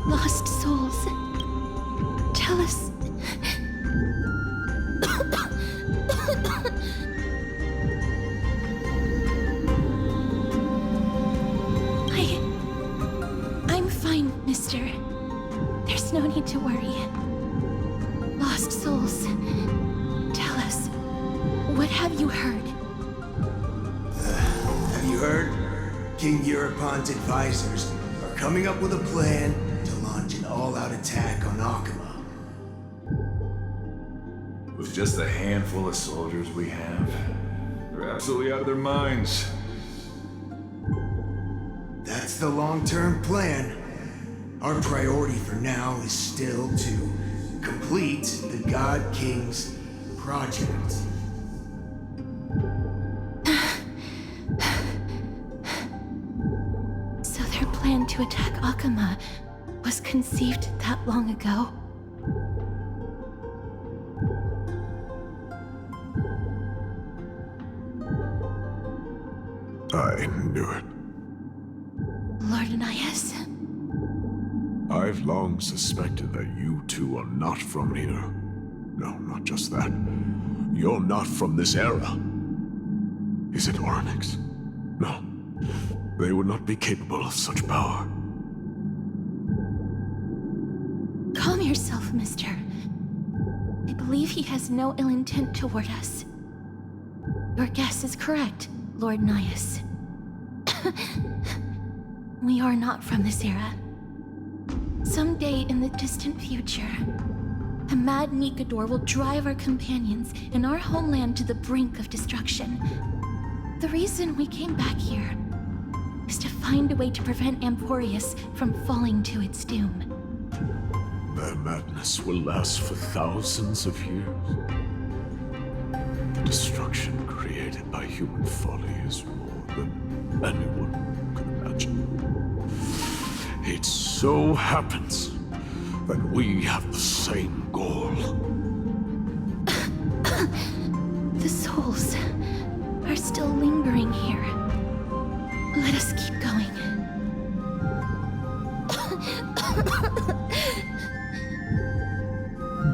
Lost souls. Tell us. I'm fine, mister. There's no need to worry. Lost souls. Tell us. What have you heard? Have you heard? King Europon's advisors are coming up with a plan to launch an all-out attack on Akama. With just a handful of soldiers we have, they're absolutely out of their minds. That's the long-term plan. Our priority for now is still to complete the God King's project. So their plan to attack Akama was conceived that long ago? I knew it. Lord Anais? I've long suspected that you two are not from here. No, not just that. You're not from this era. Is it Oryx? No. They would not be capable of such power. Calm yourself, mister. I believe he has no ill intent toward us. Your guess is correct, Lord Anais. We are not from this era. Someday in the distant future, a mad Nikador will drive our companions and our homeland to the brink of destruction. The reason we came back here is to find a way to prevent Emporius from falling to its doom. Their madness will last for thousands of years. The destruction created by human folly is more than anyone could imagine. It so happens that we have the same goal. The souls are still lingering here. Let us keep going.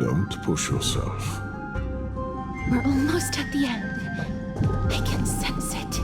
Don't push yourself. We're almost at the end. I can sense it.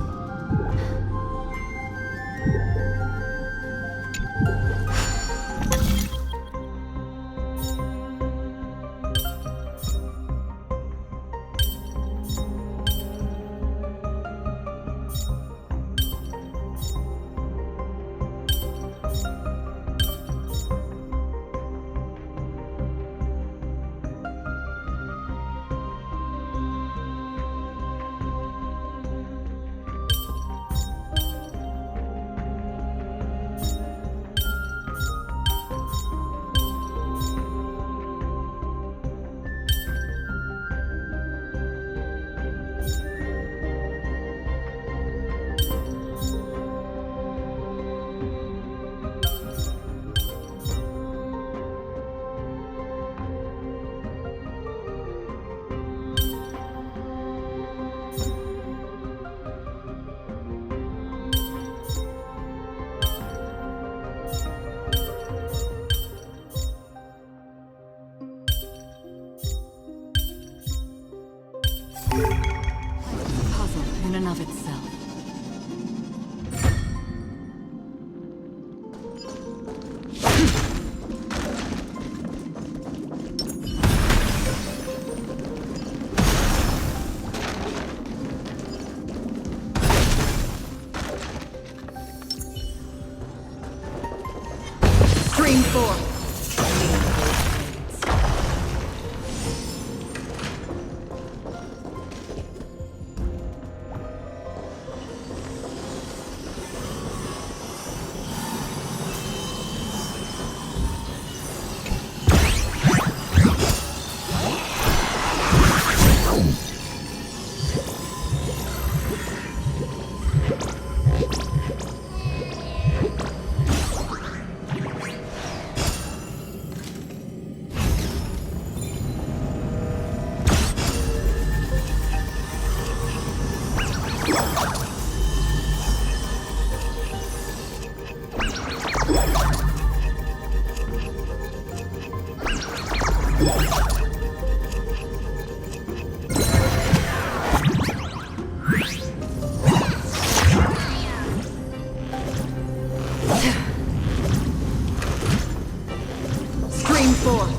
Scream forth,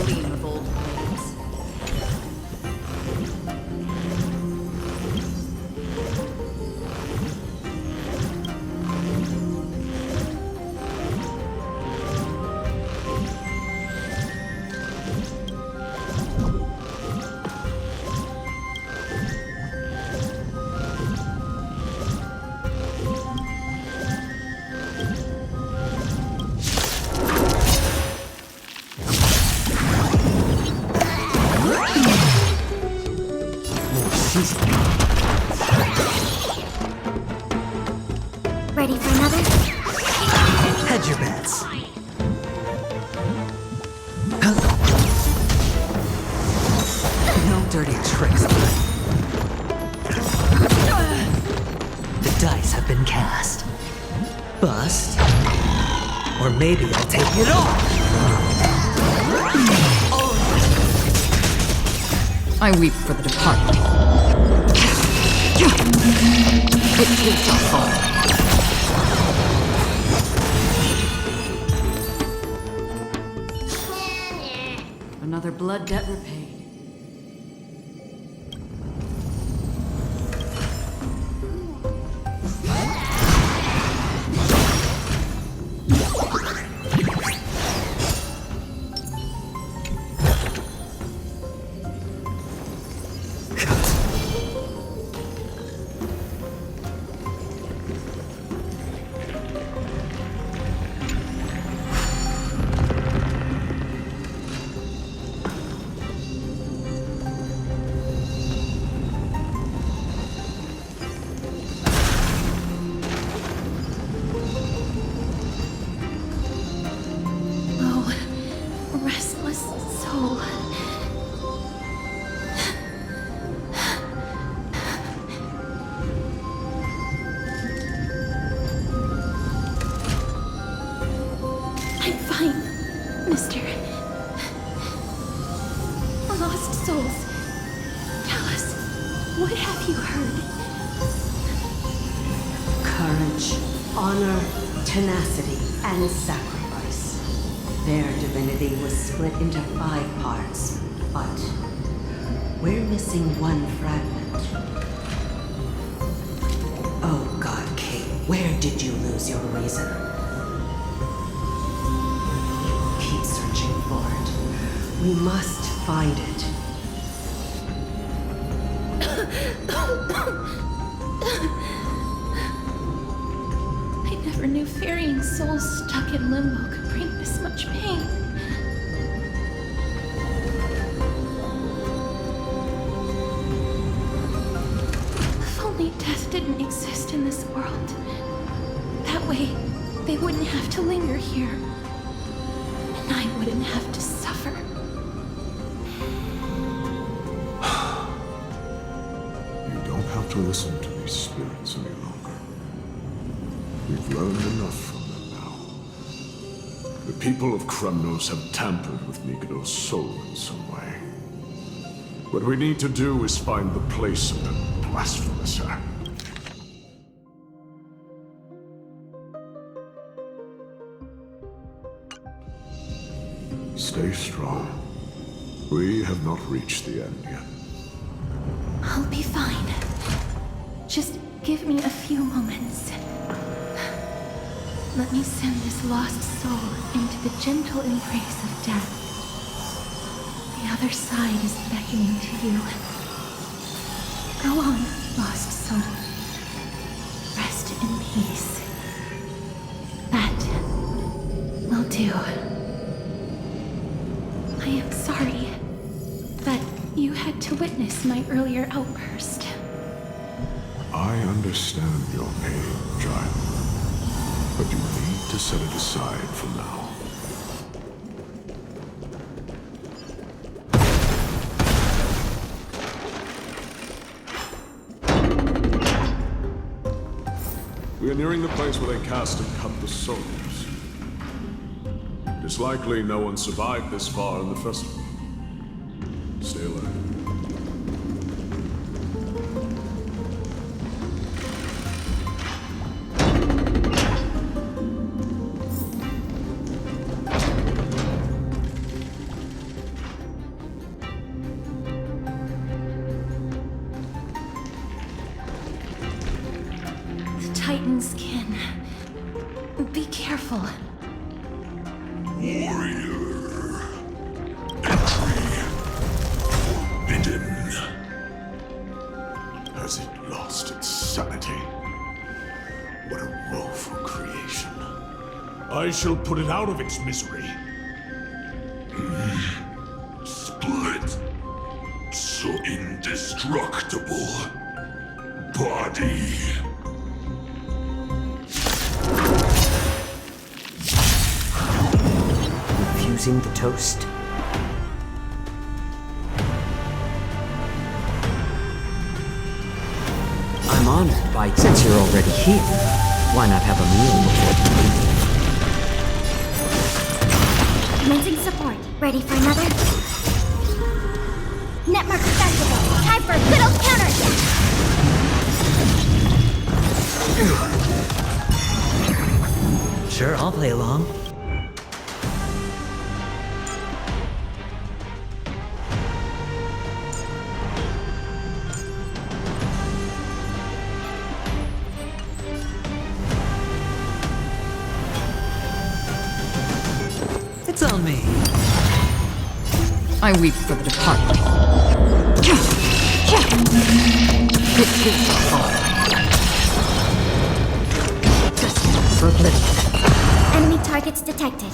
gleam of old flames. Ready for another? Hedge your bets. No dirty tricks. The dice have been cast. Bust. Or maybe I'll take it all. I weep for the departed. It shall fall. Another blood debt repaid. Restless soul. I'm fine, Mister. Lost souls. Tell us, what have you heard? Courage, honor, tenacity, and sacrifice. Their divinity was split into 5 parts, but we're missing one fragment. Oh God, King, where did you lose your reason? Keep searching for it. We must find it. I never knew ferrying souls stuck in limbo could bring this much pain. If only death didn't exist in this world. That way, they wouldn't have to linger here. And I wouldn't have to suffer. You don't have to listen to these spirits any longer. We've learned enough from them now. The people of Kremnos have tampered with Nikado's soul in some way. What we need to do is find the place of that blasphemous act. Stay strong. We have not reached the end yet. I'll be fine. Just give me a few moments. Let me send this lost soul into the gentle embrace of death. The other side is beckoning to you. Go on, lost soul. Rest in peace. That will do. I am sorry that you had to witness my earlier outburst. I understand your pain, child. But you need to set it aside for now. We are nearing the place where they cast and cut the souls. It's likely no one survived this far in the festival. Stay alert. The Titan's kin. Be careful. Warrior. Entry forbidden. Has it lost its sanity? What a woeful creation. I shall put it out of its misery. Split. So indestructible. Body. Refusing the toast? I'm honored by since you're already here. Why not have a meal before you leave? Commencing support. Ready for another? Netmark festival. Time for a good old counter! Sure, I'll play along. It's on me. I weep for the departed. It is the fall. For oblivion. Enemy targets detected.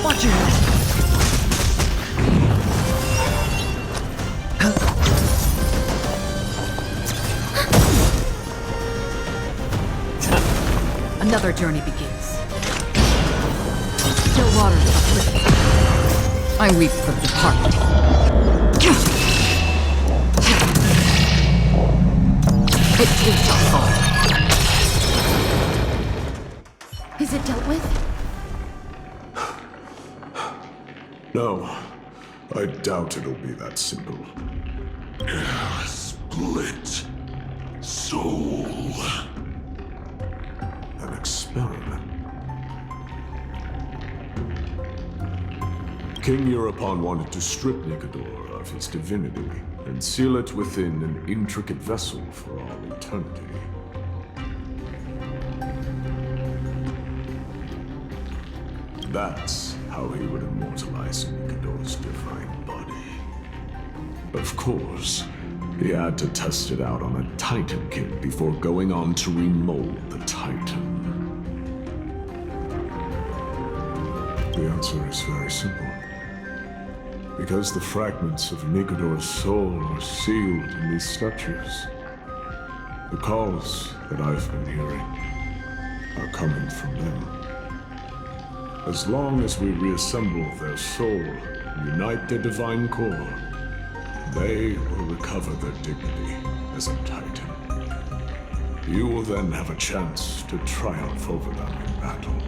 Watch your head. Another journey begins. Still waters of oblivion. I weep for the departed. It is the fall. Is it dealt with? No, I doubt it'll be that simple. Split soul. An experiment. King Europon wanted to strip Nikodor of his divinity and seal it within an intricate vessel for all eternity. That's how he would immortalize Nikodor's divine body. Of course, he had to test it out on a Titan kid before going on to remold the Titan. The answer is very simple. Because the fragments of Nikodor's soul are sealed in these statues. The calls that I've been hearing are coming from them. As long as we reassemble their soul and unite their divine core, they will recover their dignity as a Titan. You will then have a chance to triumph over them in battle.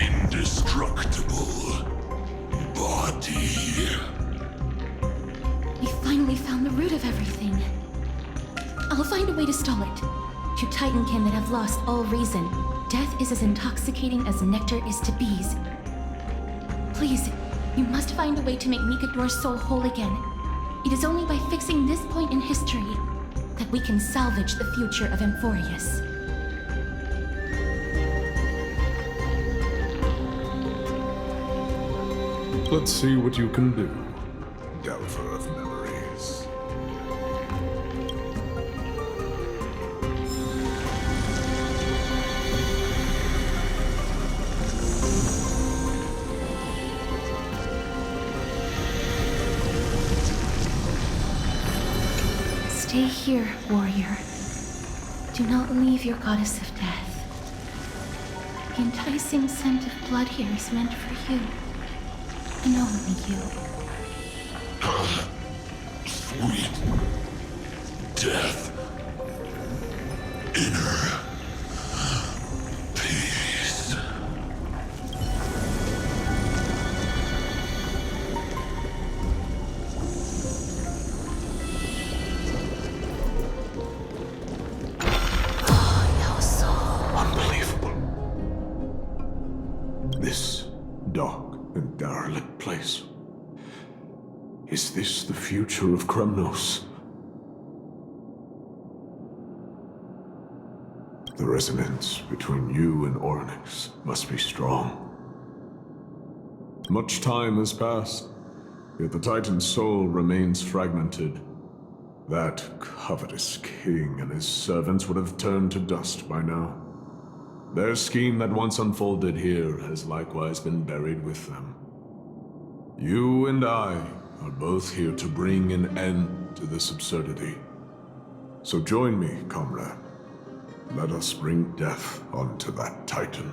Indestructible body. We finally found the root of everything. I'll find a way to stall it. To Titankin that have lost all reason, death is as intoxicating as nectar is to bees. Please, you must find a way to make Nikodor's soul whole again. It is only by fixing this point in history that we can salvage the future of Amphorius. Let's see what you can do, Delver of Memories. Stay here, warrior. Do not leave your goddess of death. The enticing scent of blood here is meant for you. And only you. Sweet. death. Inner peace. Unbelievable. This dark and derelict place. Is this the future of Kremnos? The resonance between you and Ornyx must be strong. Much time has passed, yet the Titan's soul remains fragmented. That covetous king and his servants would have turned to dust by now. Their scheme that once unfolded here has likewise been buried with them. You and I are both here to bring an end to this absurdity. So join me, comrade. Let us bring death onto that Titan.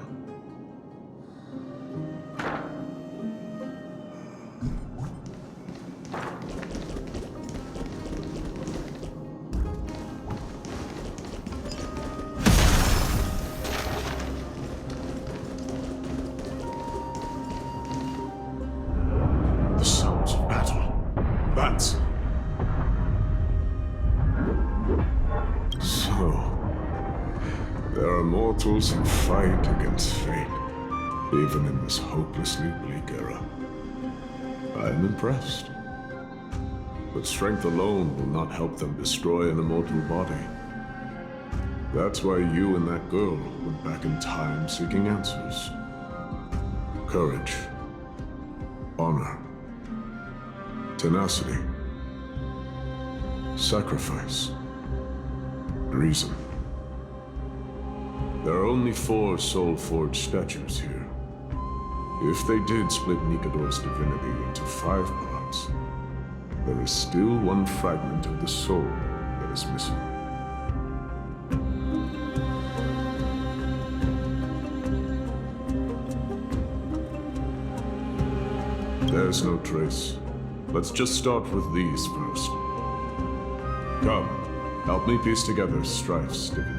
The sounds of battle. Bats. So, there are mortals who fight against fate, even in this hopelessly bleak era. I am impressed. But strength alone will not help them destroy an immortal body. That's why you and that girl went back in time seeking answers. Courage. Honor. Tenacity. Sacrifice. Reason. There are only 4 soul-forged statues here. If they did split Nikador's divinity into 5 parts, there is still one fragment of the soul that is missing. There's no trace. Let's just start with these first. Come, help me piece together Strife's divinity.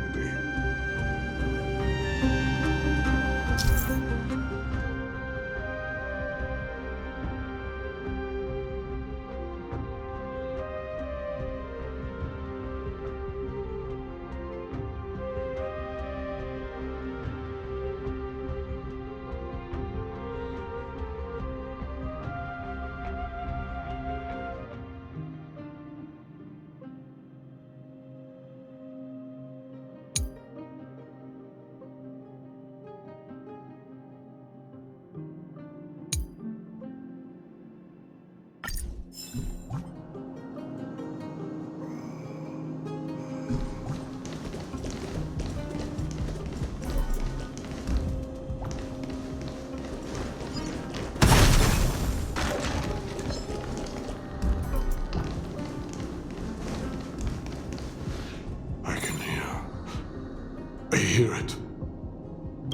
I hear it.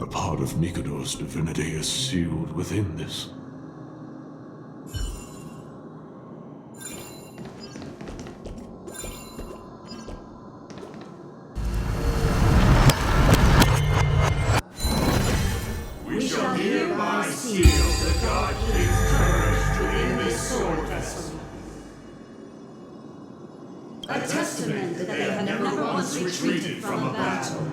A part of Nikador's divinity is sealed within this. We shall hereby seal the God King's courage within this sword vessel. A testament that they have never once retreated from a battle.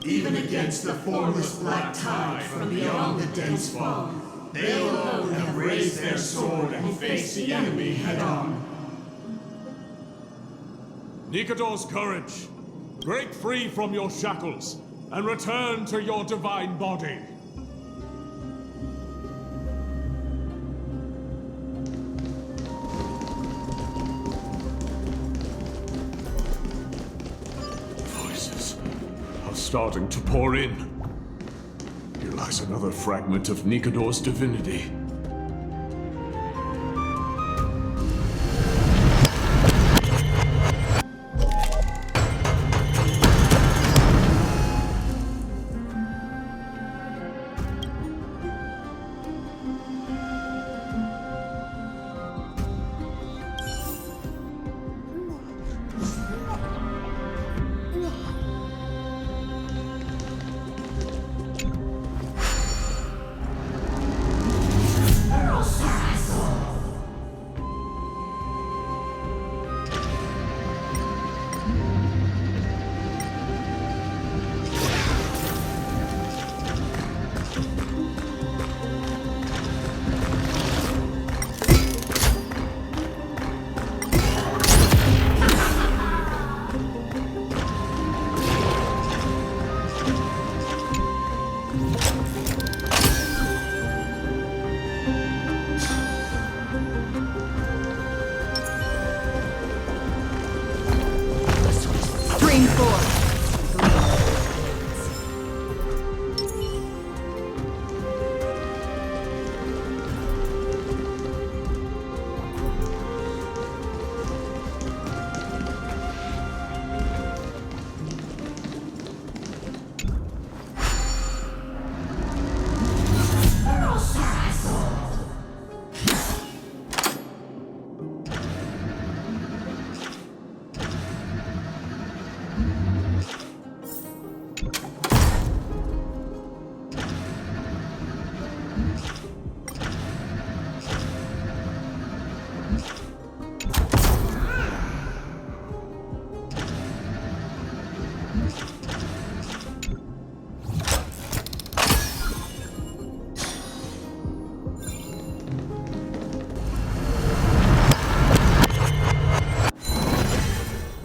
Even against the formless black tide from beyond the dense fog, they alone have raised their sword and faced the enemy head-on. Nikador's courage, break free from your shackles and return to your divine body. Voices are starting to pour in. Here lies another fragment of Nikador's divinity.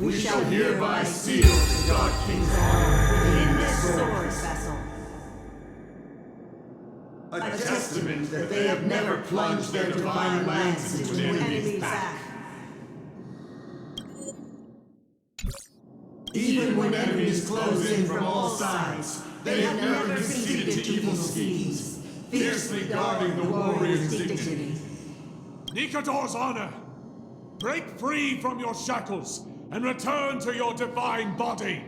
We shall hereby seal the God King's honor within this sword vessel. A testament that they have never plunged their divine lance into an enemy's back. Even when enemies close in from all sides, they have never conceded to evil schemes, fiercely guarding the warrior's dignity. Nikador's honor! Break free from your shackles and return to your divine body!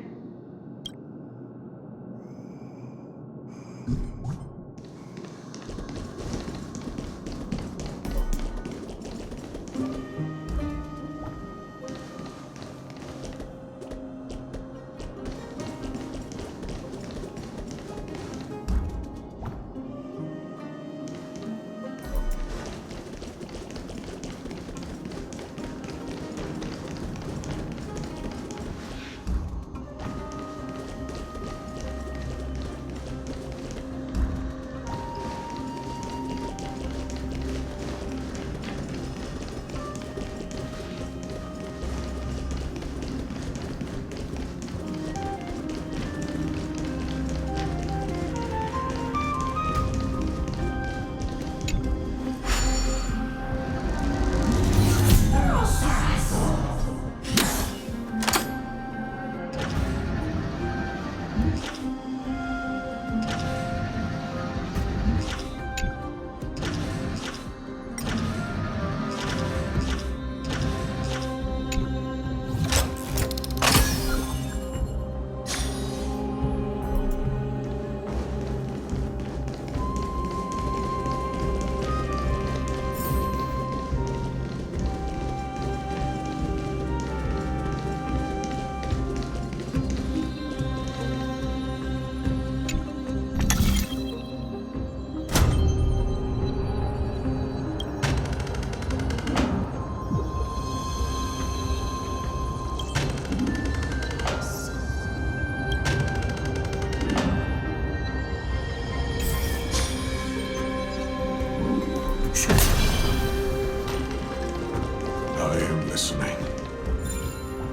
I am listening.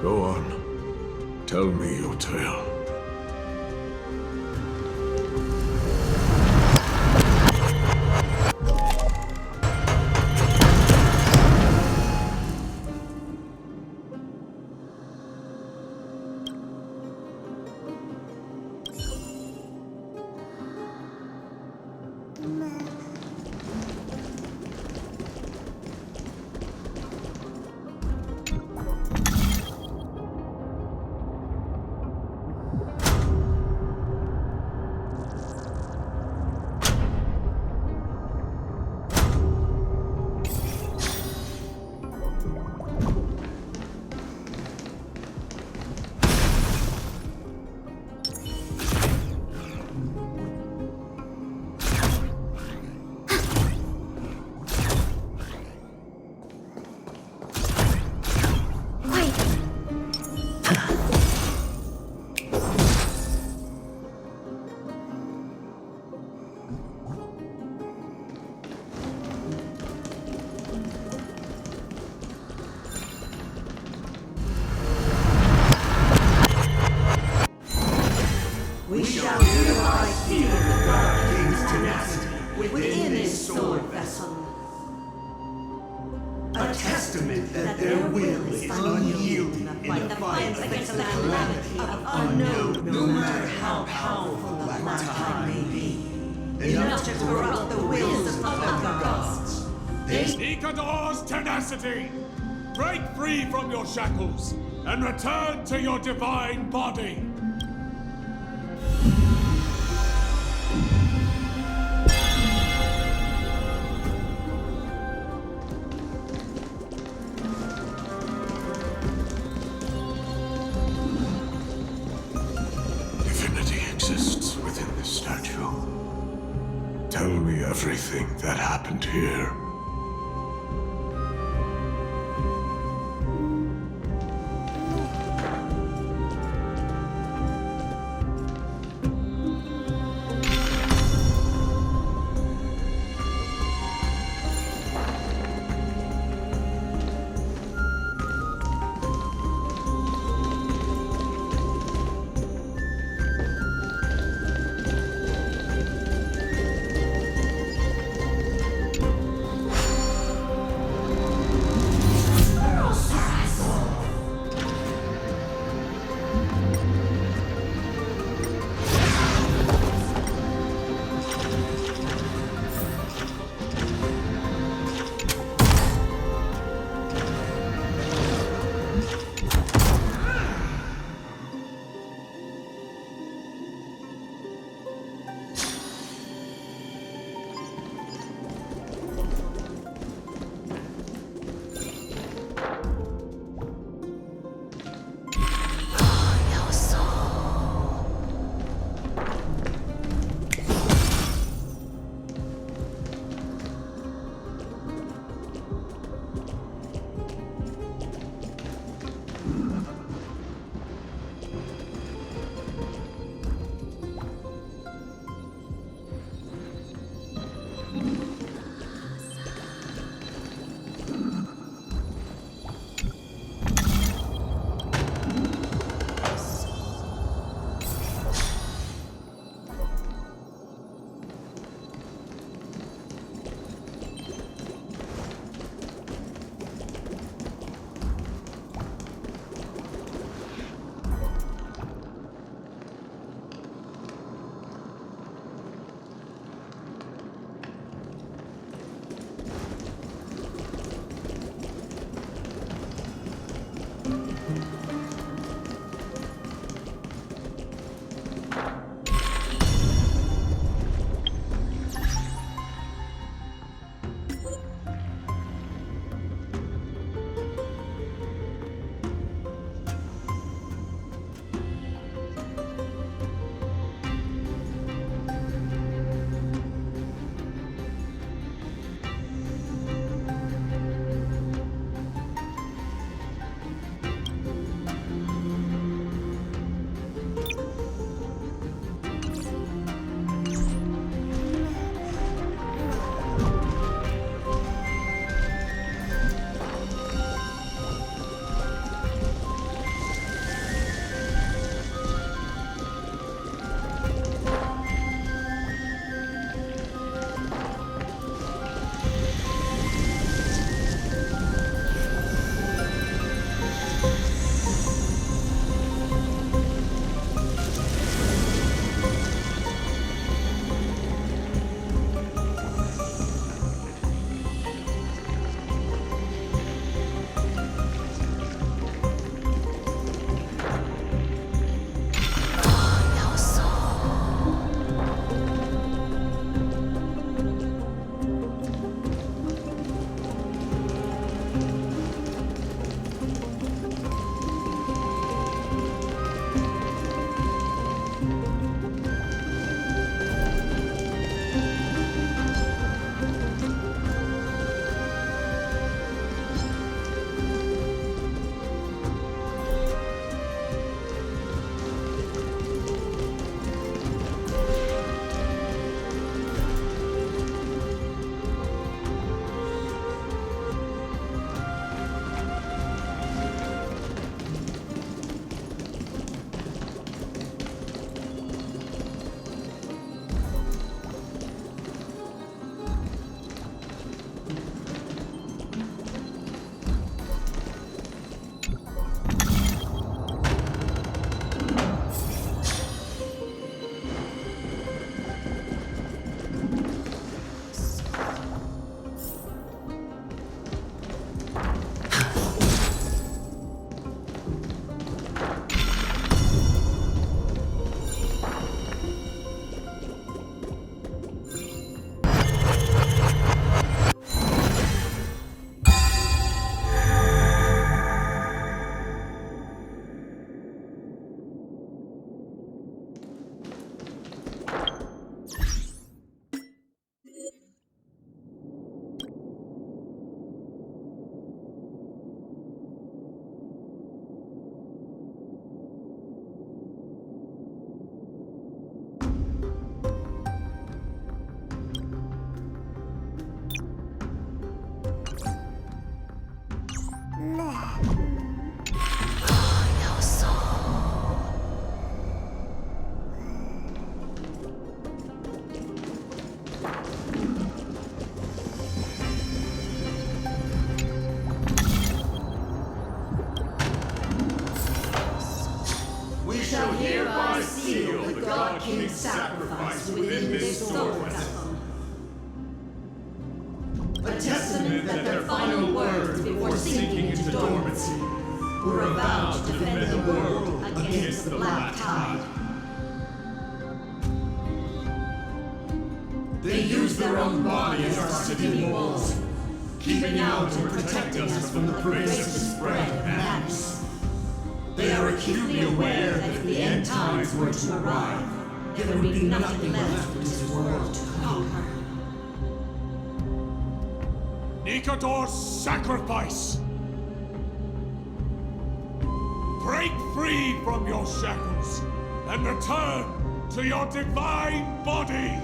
Go on. Tell me your tale. We shall hereby seal the God King's tenacity within this sword vessel. A testament that their will is unyielding in the fight against the calamity of unknown, no matter how powerful the black tide may be. Enough to corrupt the wills of other gods. Nikador's tenacity! Break free from your shackles and return to your divine body! Divinity exists within this statue. Tell me everything that happened here. seal the God King's sacrifice within this sword vessel. A testament that their final words before sinking into dormancy were a vow to defend the world against the Black Tide. They use their own body as our city walls, keeping out and protecting us from the pervasive spread of madness. They are acutely aware that if the end times were to arrive, there would be nothing left in this world to conquer. Nikador's sacrifice! Break free from your shackles and return to your divine body!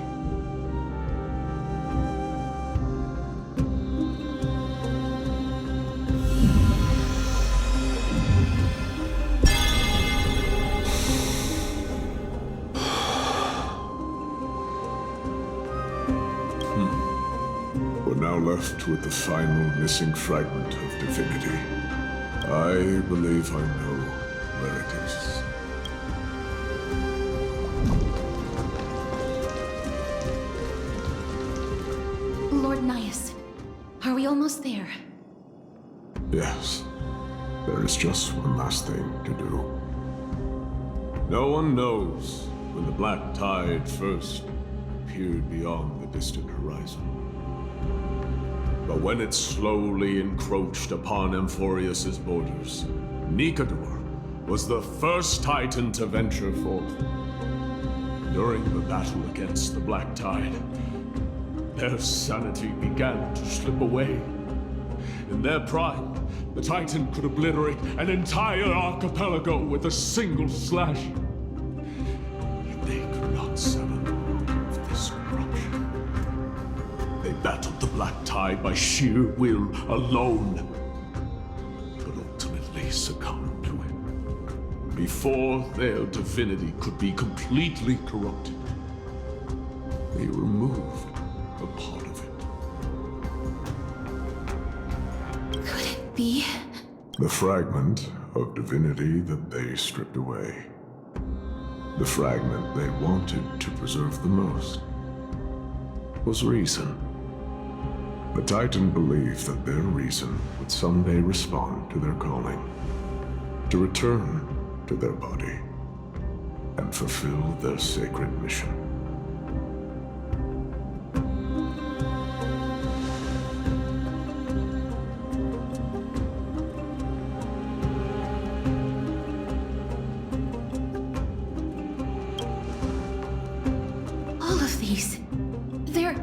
We're now left with the final missing fragment of divinity. I believe I know where it is. Lord Nias, are we almost there? Yes. There is just one last thing to do. No one knows when the Black Tide first appeared beyond the distant horizon. But when it slowly encroached upon Amphorius's borders, Nikador was the first Titan to venture forth. During the battle against the Black Tide, their sanity began to slip away. In their prime, the Titan could obliterate an entire archipelago with a single slash. Yet they could not sever the root of this corruption. They battled the Black Tide by sheer will alone, but ultimately succumbed to it. Before their divinity could be completely corrupted, they removed a part of it. Could it be? The fragment of divinity that they stripped away. The fragment they wanted to preserve the most was reason. The Titan believed that their reason would someday respond to their calling, to return to their body, and fulfill their sacred mission. All of these, they're...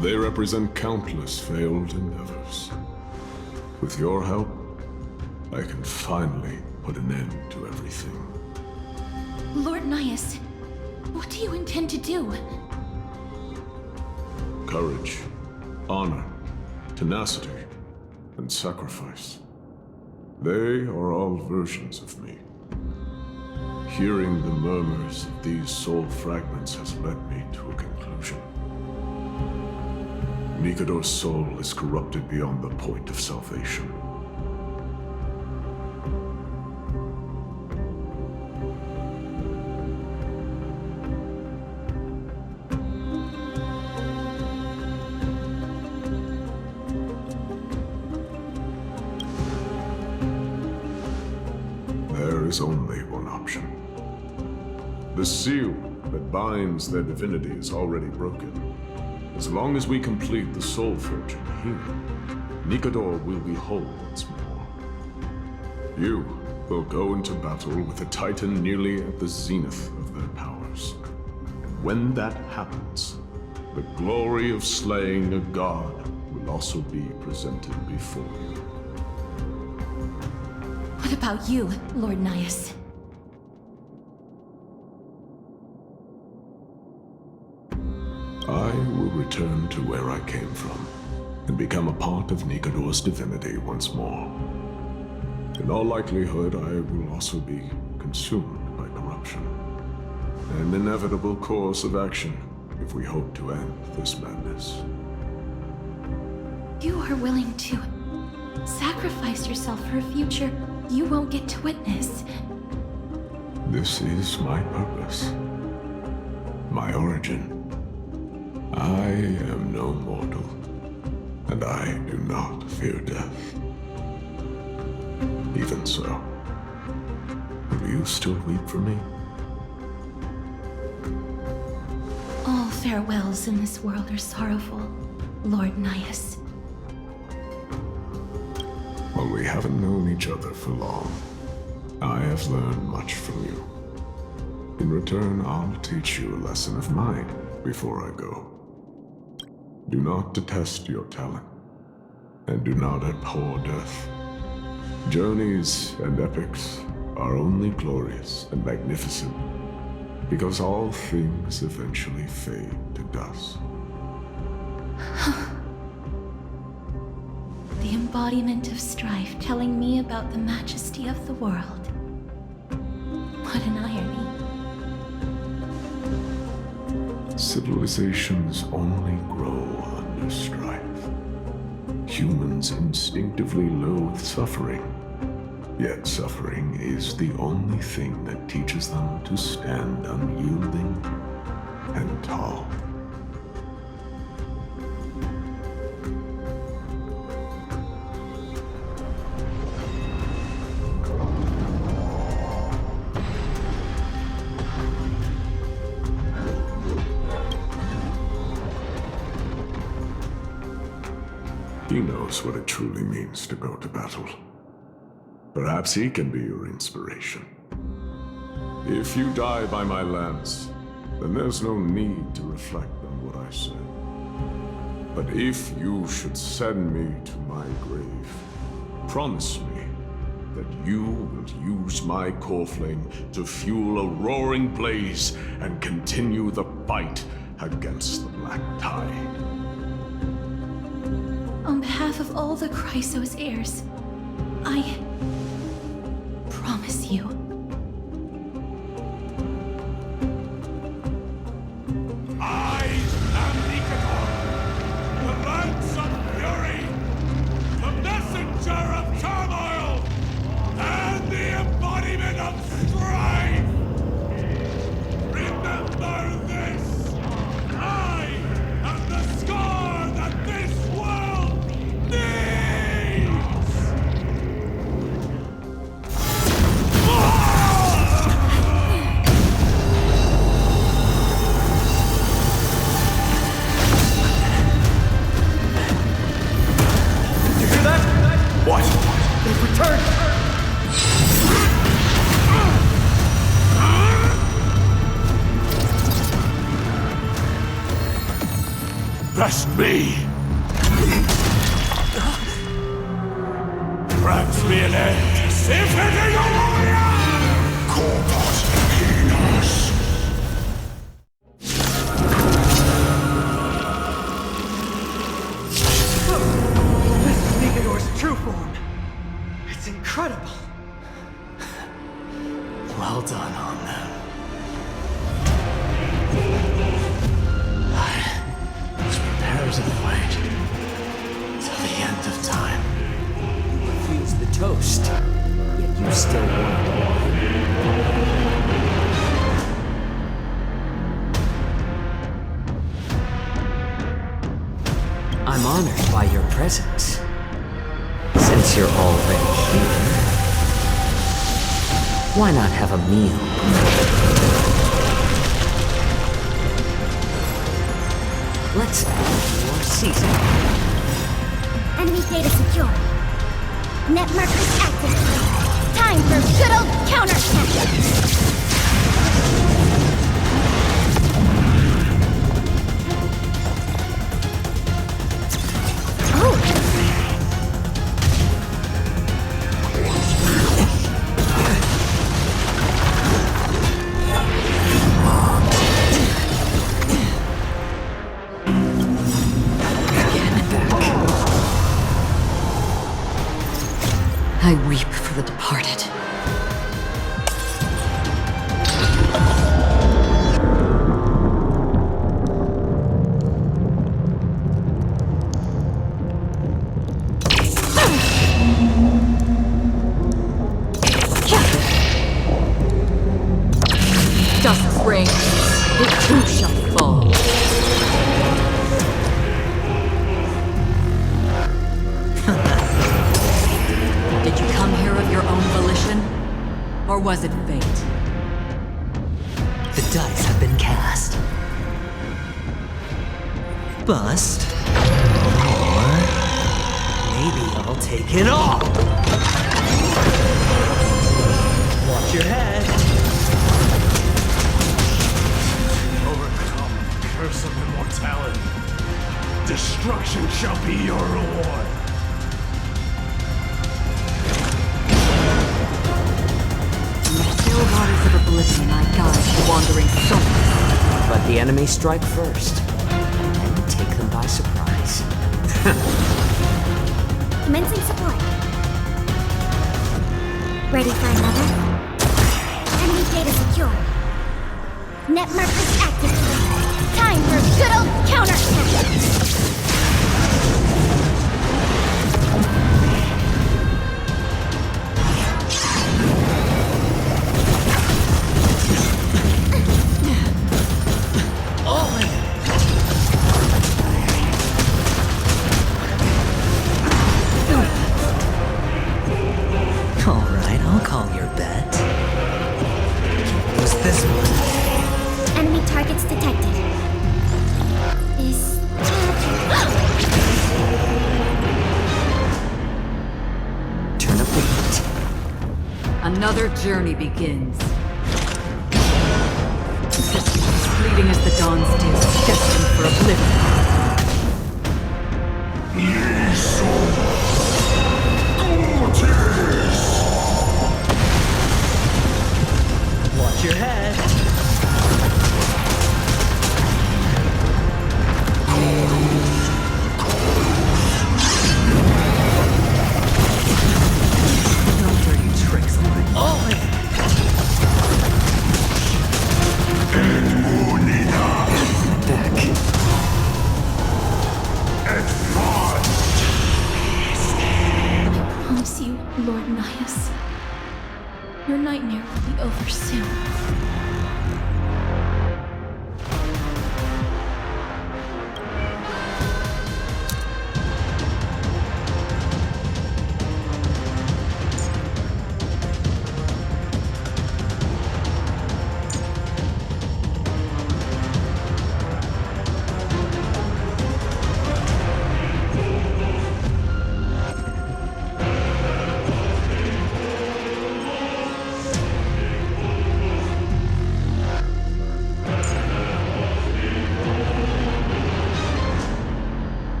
They represent countless failed endeavors. With your help, I can finally put an end to everything. Lord Nias, what do you intend to do? Courage, honor, tenacity, and sacrifice. They are all versions of me. Hearing the murmurs of these soul fragments has led me to a conclusion. Nikador's soul is corrupted beyond the point of salvation. There is only one option. The seal that binds their divinity is already broken. As long as we complete the soul forging here, Nikador will be whole once more. You will go into battle with a Titan nearly at the zenith of their powers. When that happens, the glory of slaying a god will also be presented before you. What about you, Lord Nias? I will return to where I came from, and become a part of Nikador's divinity once more. In all likelihood, I will also be consumed by corruption. An inevitable course of action if we hope to end this madness. You are willing to Sacrifice yourself for a future you won't get to witness. This is my purpose. My origin. I am no mortal, and I do not fear death. Even so, will you still weep for me? All farewells in this world are sorrowful, Lord Nias. Well, we haven't known each other for long. I have learned much from you. In return, I'll teach you a lesson of mine before I go. Do not detest your talent, and do not abhor death. Journeys and epics are only glorious and magnificent because all things eventually fade to dust. The embodiment of strife telling me about the majesty of the world. What an irony. Civilizations only grow under strife. Humans instinctively loathe suffering, yet suffering is the only thing that teaches them to stand unyielding and tall. He knows what it truly means to go to battle. Perhaps he can be your inspiration. If you die by my lance, then there's no need to reflect on what I said. But if you should send me to my grave, promise me that you will use my core flame to fuel a roaring blaze and continue the fight against the Black Tide. On behalf of all the Chrysos heirs, I promise you. I am Nikador, the lance of fury, the messenger of turmoil, and the embodiment of strife. Remember this! I am the scar that this world needs! You hear that? What? They've returned! Best me! Perhaps be an end. If it is a warrior! Corpus Penis! This is Nikador's true form. It's incredible. Well done on them. I was prepared to fight till the end of time. Freeze the toast, yet you still want I'm honored by your presence. Since you're already here, why not have a meal? Let's add more seasoning. Enemy data secure. Net markers active. Time for good old counterattack. Oh! I weep for the departed. Or was it fate? The dice have been cast. Bust. Or maybe I'll take it all. Watch your head. Overcome the curse of immortality. Destruction shall be your reward. In the still waters of oblivion, I guide the wandering souls. Let the enemy strike first, and take them by surprise. Commencing support. Ready for another? Enemy data secure. Net markers activated. Time for a good old counterattack. Alright, I'll call your bet. Who's this one? Enemy targets detected. Is... Turn up the heat. Another journey begins. Fleeting as the dawn's dew, destined for oblivion. Watch your head. No dirty tricks, mine. Back. I promise you, Lord Nias, your nightmare will be over soon.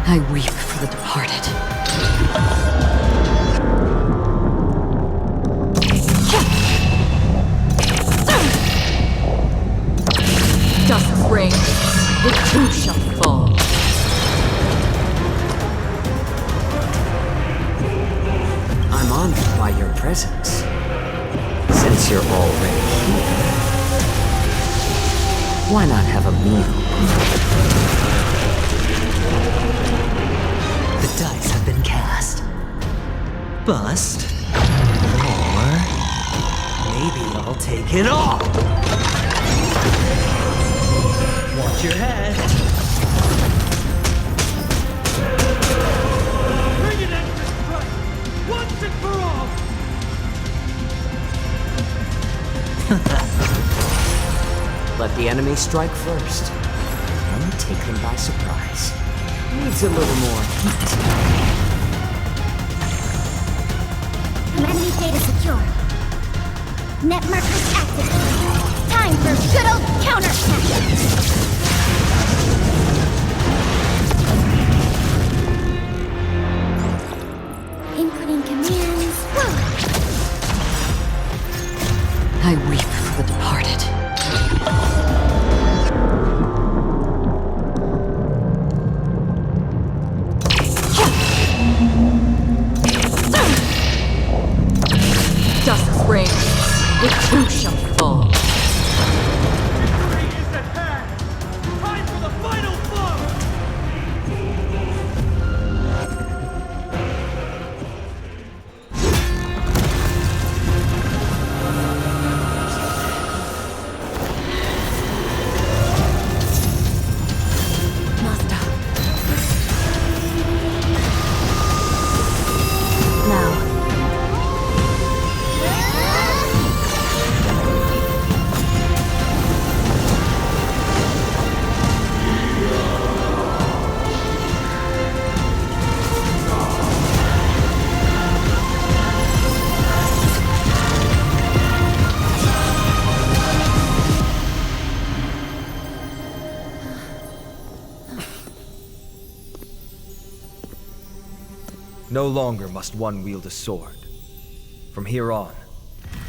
I weep for the departed. Dust rains, it too shall fall. I'm honored by your presence. Since you're already here, why not have a meal? The dice have been cast. Bust. Or maybe I'll take it all. Watch your head. Bring it in for strike! Once and for all! Let the enemy strike first, and take them by surprise. Needs a little more heat. Enemy data secure. Net markers activated. Time for good old counterattack. I weep for the departed. Dusk reigns, the two shall fall. Victory is at hand! Time for the final blow! Master. Now, No longer must one wield a sword. From here on,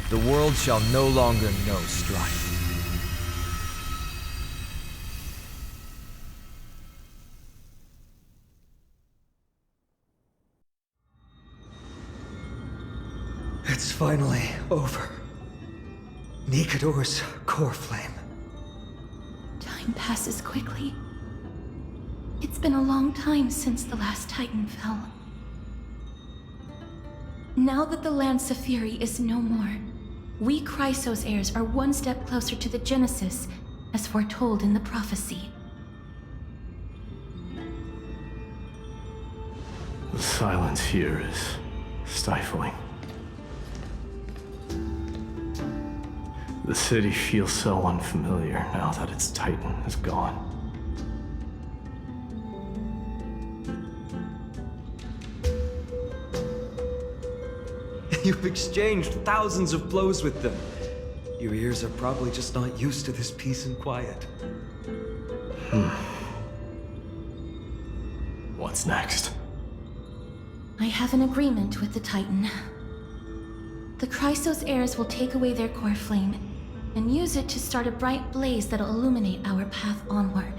the world shall no longer know strife. It's finally over. Nikador's core flame. Time passes quickly. It's been a long time since the last Titan fell. Now that the Lance of Fury is no more, we Chrysos heirs are one step closer to the Genesis, as foretold in the prophecy. The silence here is stifling. The city feels so unfamiliar now that its Titan is gone. You've exchanged thousands of blows with them. Your ears are probably just not used to this peace and quiet. What's next? I have an agreement with the Titan. The Chrysos heirs will take away their core flame and use it to start a bright blaze that'll illuminate our path onward.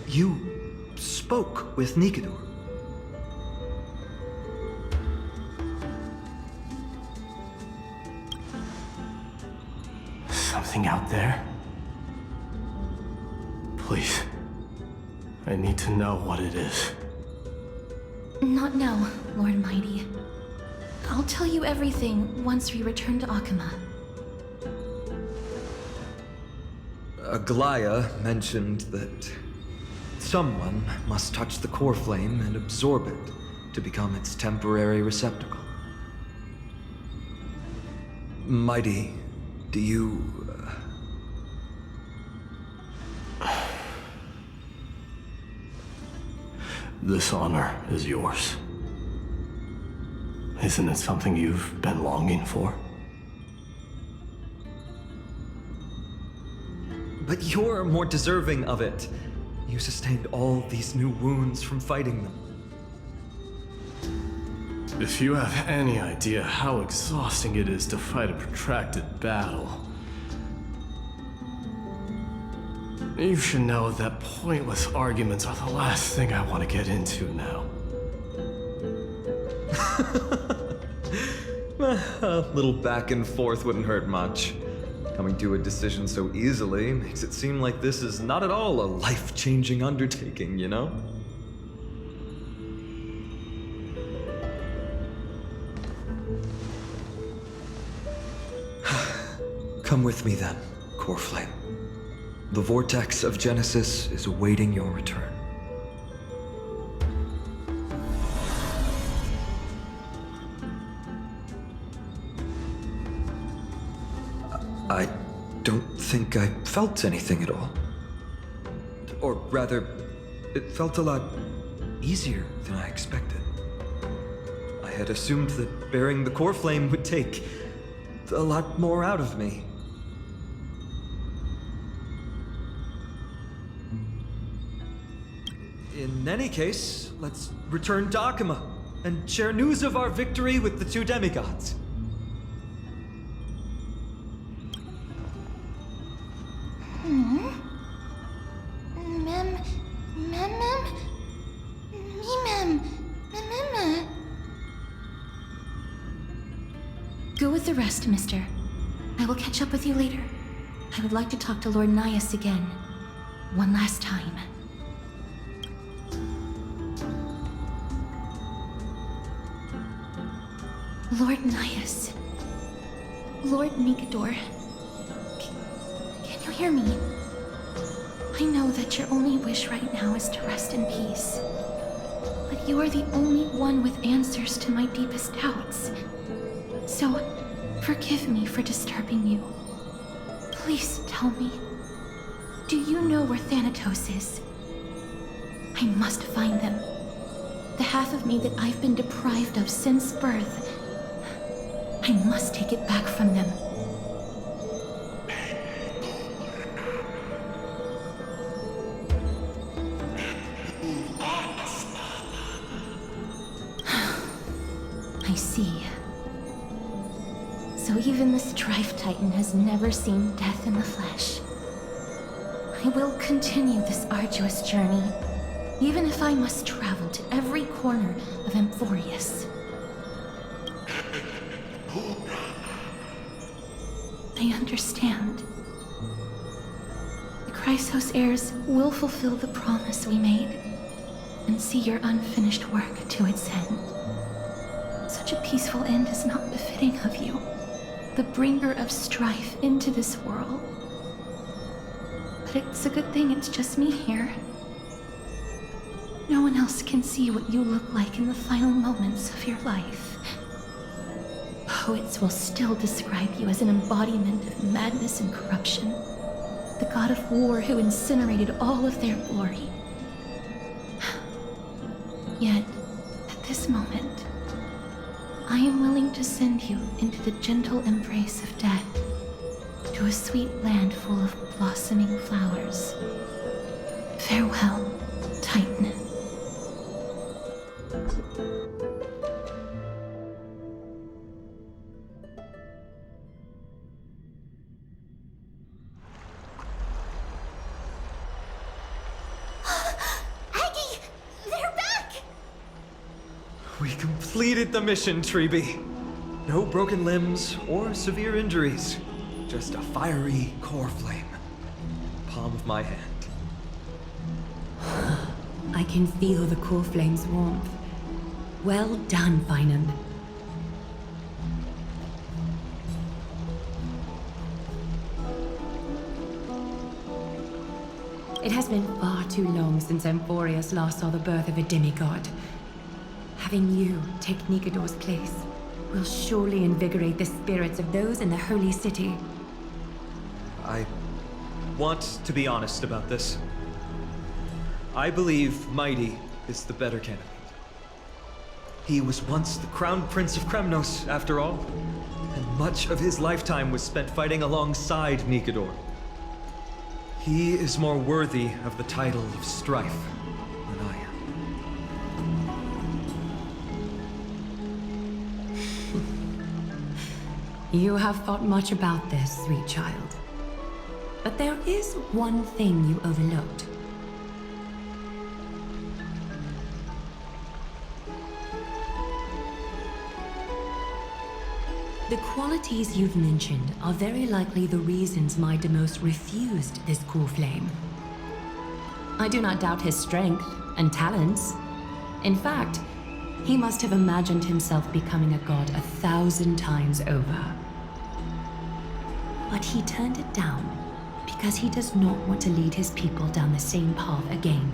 You spoke with Nikador. Something out there? Please. I need to know what it is. Not now, Lord Mighty. I'll tell you everything once we return to Akama. Aglaya mentioned that someone must touch the core flame and absorb it to become its temporary receptacle. Mighty, do you... This honor is yours. Isn't it something you've been longing for? But you're more deserving of it. You sustained all these new wounds from fighting them. If you have any idea how exhausting it is to fight a protracted battle, you should know that pointless arguments are the last thing I want to get into now. A little back and forth wouldn't hurt much. Coming to a decision so easily makes it seem like this is not at all a life-changing undertaking, you know? Come with me then, Core Flame. The vortex of Genesis is awaiting your return. I don't think I felt anything at all. Or rather, it felt a lot easier than I expected. I had assumed that bearing the core flame would take a lot more out of me. In any case, let's return to Akama and share news of our victory with the two demigods. Go with the rest, mister. I will catch up with you later. I would like to talk to Lord Nias again. One last time. Lord Nias. Lord Nikador. Can you hear me? I know that your only wish right now is to rest in peace. But you are the only one with answers to my deepest doubts. So, forgive me for disturbing you. Please tell me, do you know where Thanatos is? I must find them. The half of me that I've been deprived of since birth. I must take it back from them. I see. So even the Strife Titan has never seen death in the flesh. I will continue this arduous journey, even if I must travel to every corner of Amphorius. I understand. The Chrysos heirs will fulfill the promise we made, and see your unfinished work to its end. Such a peaceful end is not befitting of you, the bringer of strife into this world. But it's a good thing it's just me here. No one else can see what you look like in the final moments of your life. Poets will still describe you as an embodiment of madness and corruption, the god of war who incinerated all of their glory. Yet, at this moment, I am willing to send you into the gentle embrace of death, to a sweet land full of blossoming flowers. Farewell, Titan. We completed the mission, Treeby. No broken limbs or severe injuries. Just a fiery core flame. Palm of my hand. I can feel the core flame's warmth. Well done, Finan. It has been far too long since Amphorius last saw the birth of a demigod. Having you take Nikador's place will surely invigorate the spirits of those in the holy city. I want to be honest about this. I believe Mighty is the better candidate. He was once the crown prince of Kremnos, after all, and much of his lifetime was spent fighting alongside Nikador. He is more worthy of the title of Strife than I am. You have thought much about this, sweet child. But there is one thing you overlooked. The qualities you've mentioned are very likely the reasons my Demos refused this core flame. I do not doubt his strength and talents. In fact, he must have imagined himself becoming a god 1,000 times over. But he turned it down because he does not want to lead his people down the same path again.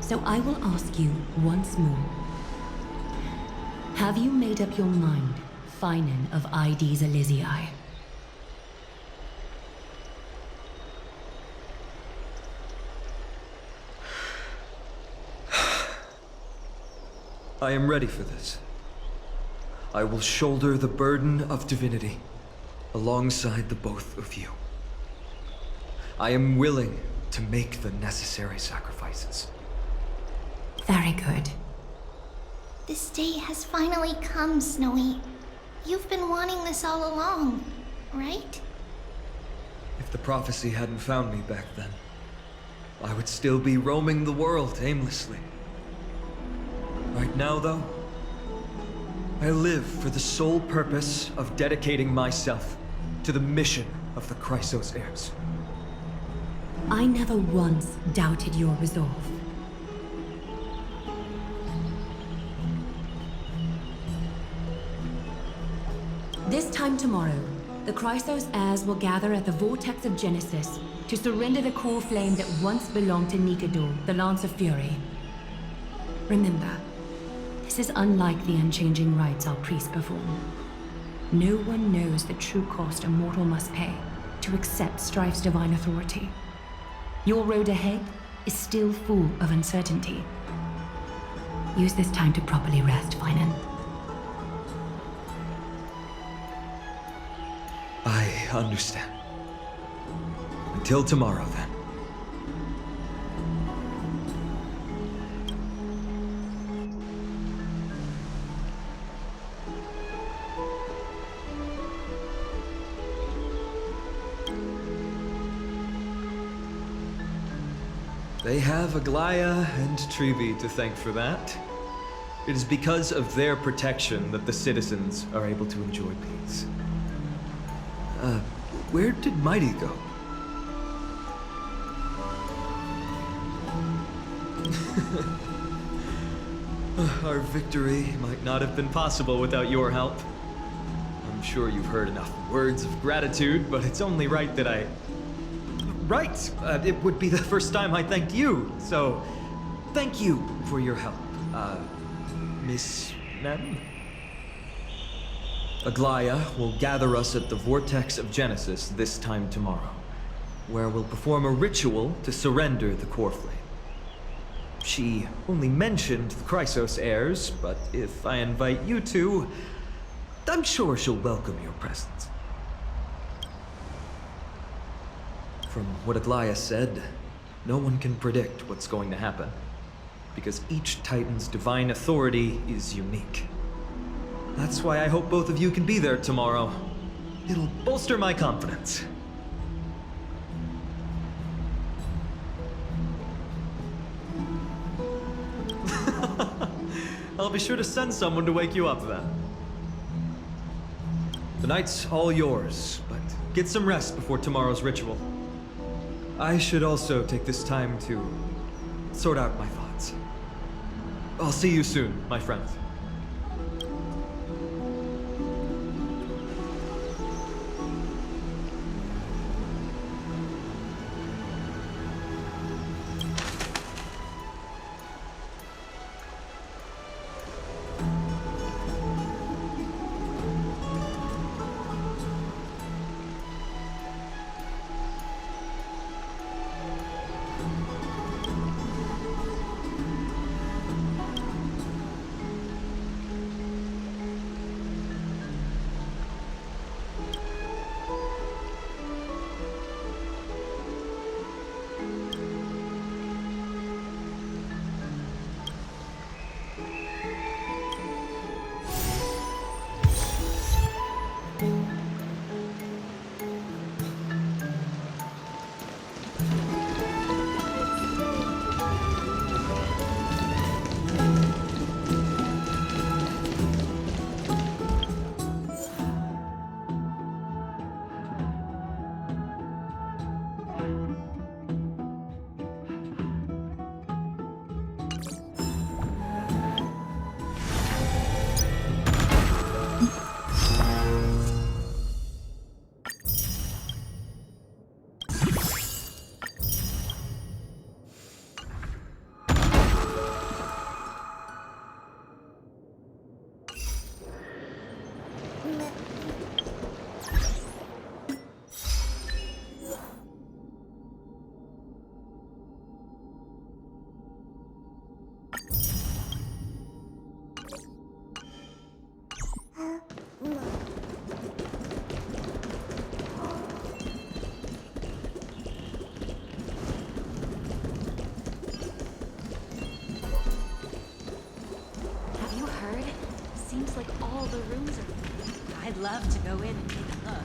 So I will ask you once more. Have you made up your mind, Finan of Ides Elysiae? I am ready for this. I will shoulder the burden of divinity alongside the both of you. I am willing to make the necessary sacrifices. Very good. This day has finally come, Snowy. You've been wanting this all along, right? If the prophecy hadn't found me back then, I would still be roaming the world aimlessly. Right now, though, I live for the sole purpose of dedicating myself to the mission of the Kremnos heirs. I never once doubted your resolve. This time tomorrow, the Kremnos heirs will gather at the Vortex of Genesis to surrender the core flame that once belonged to Nikador, the Lance of Fury. Remember, this is unlike the unchanging rites our priests perform. No one knows the true cost a mortal must pay to accept Strife's divine authority. Your road ahead is still full of uncertainty. Use this time to properly rest, Finan. I understand. Until tomorrow, then. They have Aglaya and Trevi to thank for that. It is because of their protection that the citizens are able to enjoy peace. Where did Mighty go? Our victory might not have been possible without your help. I'm sure you've heard enough words of gratitude, but it's only right that I... Right! It would be the first time I thanked you, so thank you for your help, Miss Madden? Aglaya will gather us at the Vortex of Genesis this time tomorrow, where we'll perform a ritual to surrender the core flame. She only mentioned the Kremnos heirs, but if I invite you two, I'm sure she'll welcome your presence. From what Aglaya said, no one can predict what's going to happen, because each Titan's divine authority is unique. That's why I hope both of you can be there tomorrow. It'll bolster my confidence. I'll be sure to send someone to wake you up then. The night's all yours, but get some rest before tomorrow's ritual. I should also take this time to sort out my thoughts. I'll see you soon, my friends. I'd love to go in and take a look.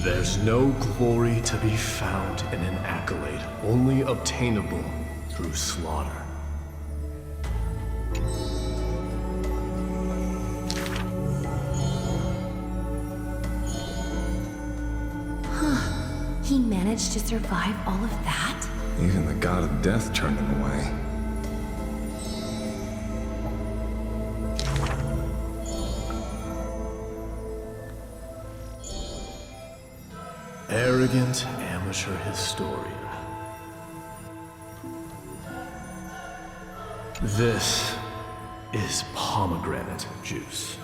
There's no glory to be found in an accolade, only obtainable through slaughter. He managed to survive all of that? Even the god of death turned him away. Arrogant amateur historian. This is pomegranate juice.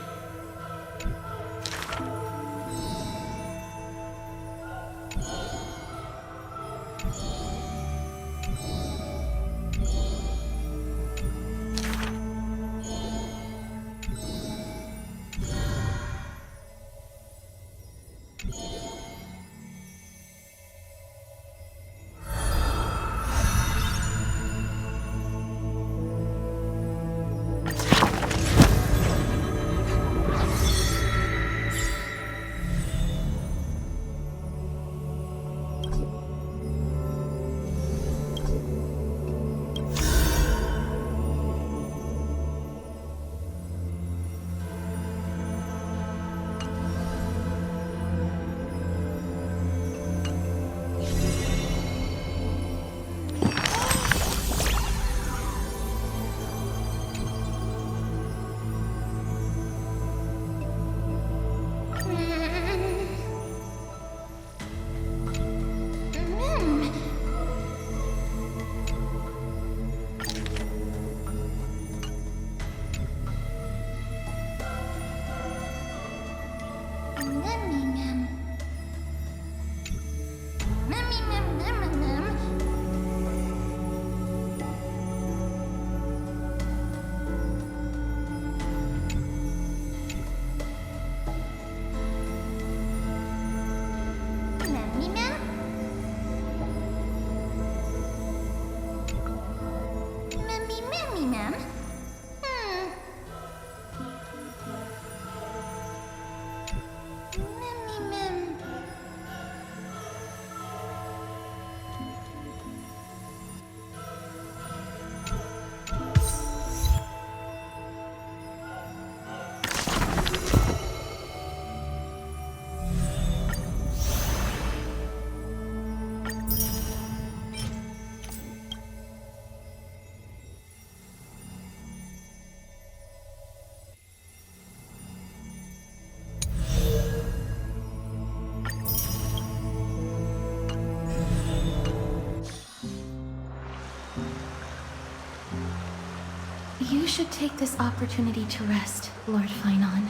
You should take this opportunity to rest, Lord Phinon.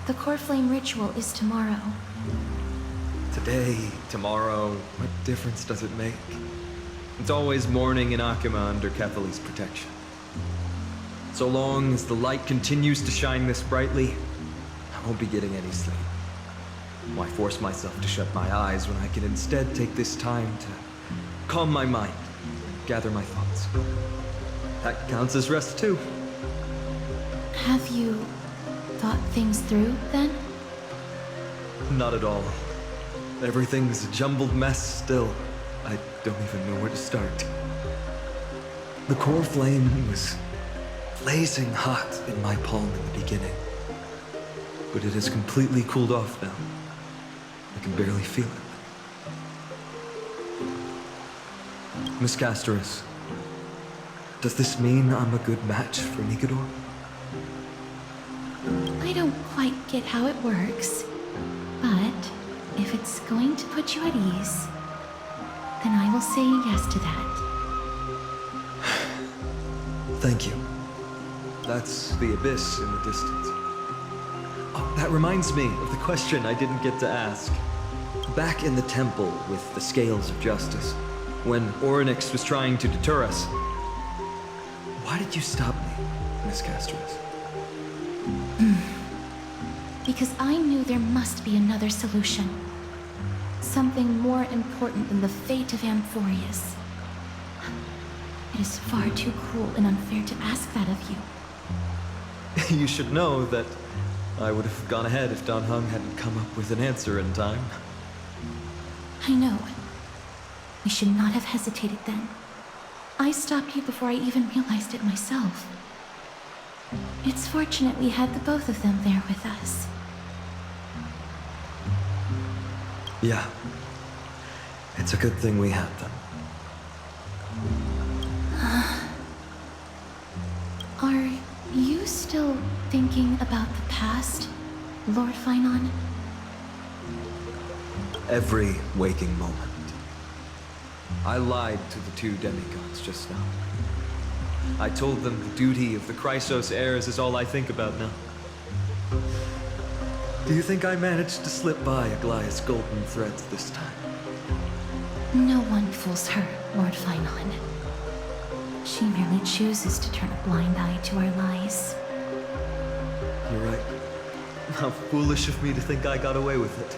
The core flame ritual is tomorrow. Today, tomorrow, what difference does it make? It's always morning in Akima under Kethely's protection. So long as the light continues to shine this brightly, I won't be getting any sleep. Why force myself to shut my eyes when I can instead take this time to calm my mind, gather my thoughts? That counts as rest too. Have you thought things through, then? Not at all. Everything's a jumbled mess still. I don't even know where to start. The core flame was blazing hot in my palm in the beginning. But it has completely cooled off now. I can barely feel it. Miss Casterus, does this mean I'm a good match for Nikador? I don't quite get how it works, but if it's going to put you at ease, then I will say yes to that. Thank you. That's the abyss in the distance. Oh, that reminds me of the question I didn't get to ask. Back in the temple with the Scales of Justice, when Orynyx was trying to deter us, why did you stop me, Miss Casterus? Because I knew there must be another solution. Something more important than the fate of Amphorius. It is far too cruel and unfair to ask that of you. You should know that I would have gone ahead if Don Hung hadn't come up with an answer in time. I know. We should not have hesitated then. I stopped you before I even realized it myself. It's fortunate we had the both of them there with us. Yeah. It's a good thing we had them. Are you still thinking about the past, Lord Phinon? Every waking moment. I lied to the two demigods just now. I told them the duty of the Chrysos heirs is all I think about now. Do you think I managed to slip by Aglaya's golden threads this time? No one fools her, Lord Phinon. She merely chooses to turn a blind eye to our lies. You're right. How foolish of me to think I got away with it.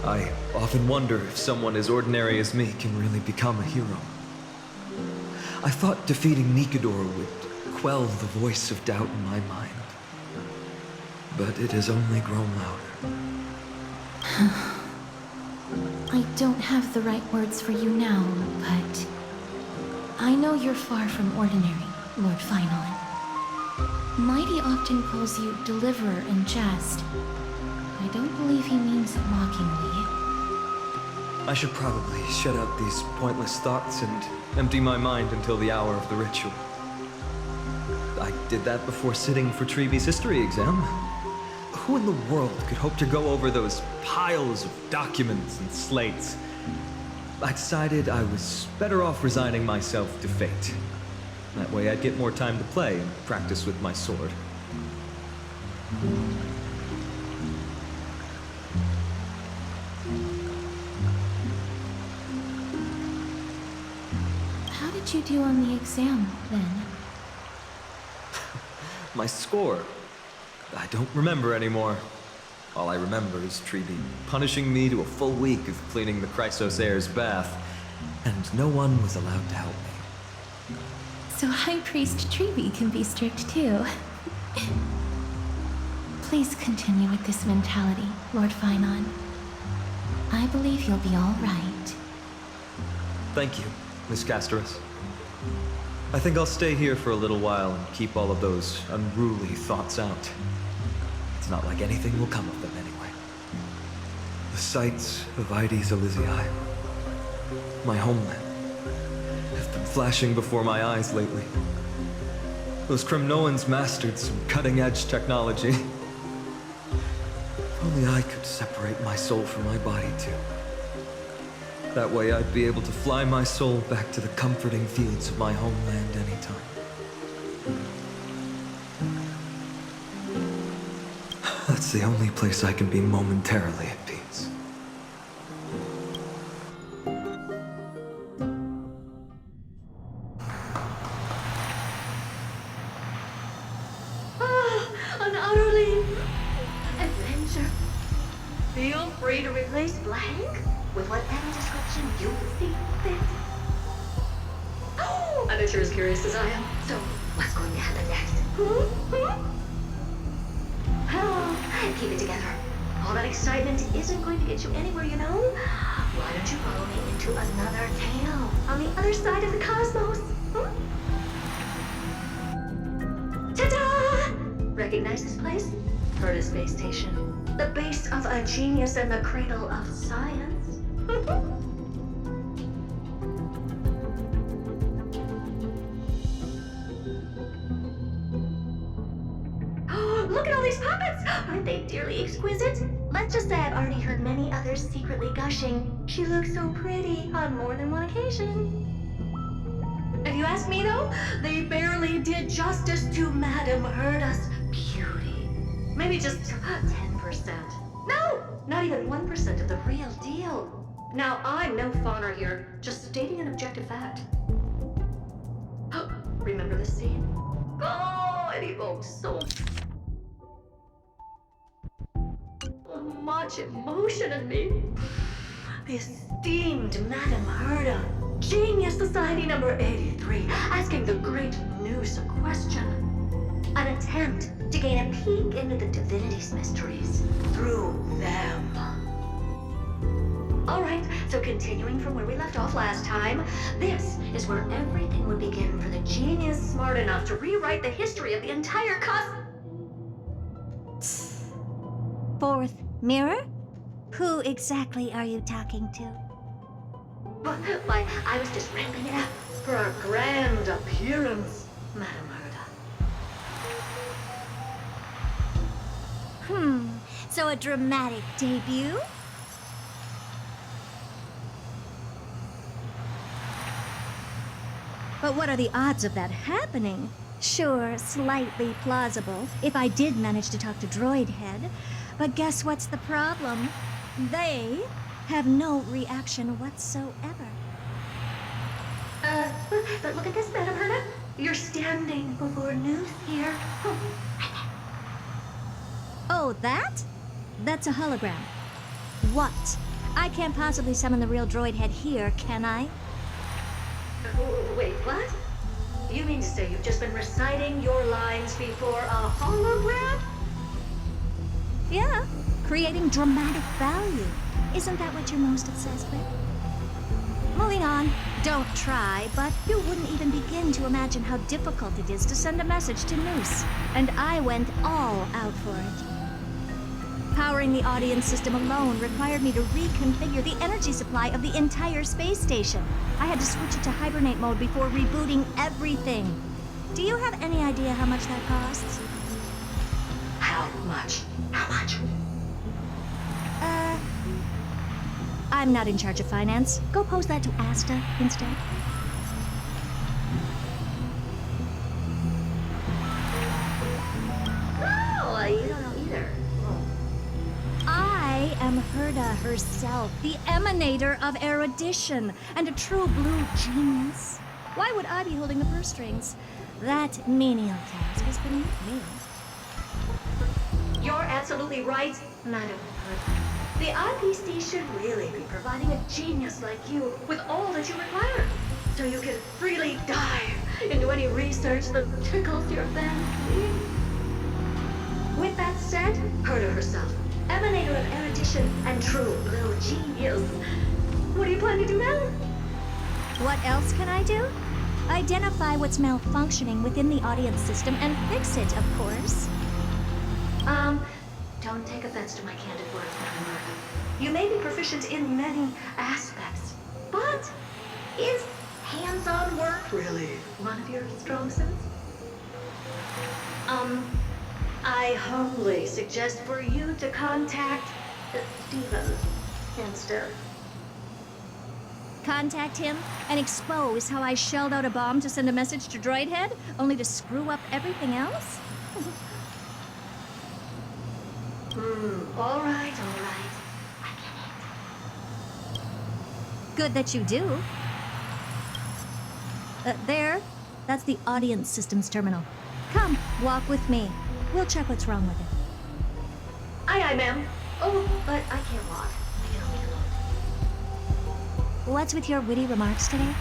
I often wonder if someone as ordinary as me can really become a hero. I thought defeating Nikador would quell the voice of doubt in my mind. But it has only grown louder. I don't have the right words for you now, but I know you're far from ordinary, Lord Phinon. Mighty often calls you Deliverer in jest. I don't believe he means it mockingly. I should probably shut out these pointless thoughts and empty my mind until the hour of the ritual. I did that before sitting for Treeby's history exam. Who in the world could hope to go over those piles of documents and slates? I decided I was better off resigning myself to fate. That way I'd get more time to play and practice with my sword. did you do on the exam, then? My score. I don't remember anymore. All I remember is Treeby punishing me to a full week of cleaning the Chrysos heir's bath, and no one was allowed to help me. So High Priest Treeby can be strict too. Please continue with this mentality, Lord Finon. I believe you'll be all right. Thank you, Miss Casterus. I think I'll stay here for a little while and keep all of those unruly thoughts out. It's not like anything will come of them anyway. The sights of Ides Elysiae, my homeland, have been flashing before my eyes lately. Those Kremnoans mastered some cutting-edge technology. If only I could separate my soul from my body too. That way I'd be able to fly my soul back to the comforting fields of my homeland anytime. That's the only place I can be momentarily at peace. An utterly adventure. Feel free to replace blank with whatever description you see fit. Oh, I bet you're as curious as I am. So, what's going to happen next? Oh, keep it together. All that excitement isn't going to get you anywhere, you know? Why don't you follow me into another tale on the other side of the cosmos? Ta-da! Recognize this place? Herta Space Station. The base of a genius and the cradle of science. Look at all these puppets! Aren't they dearly exquisite? Let's just say I've already heard many others secretly gushing. She looks so pretty on more than one occasion. If you ask me though, they barely did justice to Madame Herta's beauty. Maybe just 10%. No, not even 1% of the real deal. Now, I'm no fawner here, just stating an objective fact. Remember this scene? Oh, it evokes so much emotion in me. The esteemed Madame Herta, Genius Society number 83, asking the great Noose a question. An attempt to gain a peek into the divinity's mysteries through them. Alright, so continuing from where we left off last time, this is where everything would begin for the genius smart enough to rewrite the history of the entire Fourth mirror? Who exactly are you talking to? Why, I was just ramping it up for our grand appearance, Madame Herta. So a dramatic debut? But what are the odds of that happening? Sure, slightly plausible, if I did manage to talk to Droid Head. But guess what's the problem? They have no reaction whatsoever. But look at this, Madame Herta. You're standing before Noose here. Oh, that? That's a hologram. What? I can't possibly summon the real Droid Head here, can I? Wait, what? You mean to say you've just been reciting your lines before a hologram? Yeah, creating dramatic value. Isn't that what you're most obsessed with? Moving on. Don't try, but you wouldn't even begin to imagine how difficult it is to send a message to Noose. And I went all out for it. Powering the audience system alone required me to reconfigure the energy supply of the entire space station. I had to switch it to hibernate mode before rebooting everything. Do you have any idea how much that costs? How much? How much? I'm not in charge of finance. Go pose that to Asta instead. Oh, you don't know either. I am Herta herself, the emanator of erudition, and a true blue genius. Why would I be holding the purse strings? That menial task has been me. You're absolutely right, Madam. The IPC should really be providing a genius like you with all that you require, so you can freely dive into any research that tickles your fancy. With that said, Herta herself, emanator of erudition and true little genius. What do you plan to do now? What else can I do? Identify what's malfunctioning within the audience system and fix it, of course. Don't take offense to my candid words, Madam Herta. You may be proficient in many aspects, but is hands-on work really one of your strong suits? I humbly suggest for you to contact Steven instead. Contact him and expose how I shelled out a bomb to send a message to Droidhead, only to screw up everything else? All right. I get it. Good that you do. There. That's the audience systems terminal. Come, walk with me. We'll check what's wrong with it. Aye, ma'am. Oh, but I can't walk. I can only float. What's with your witty remarks today?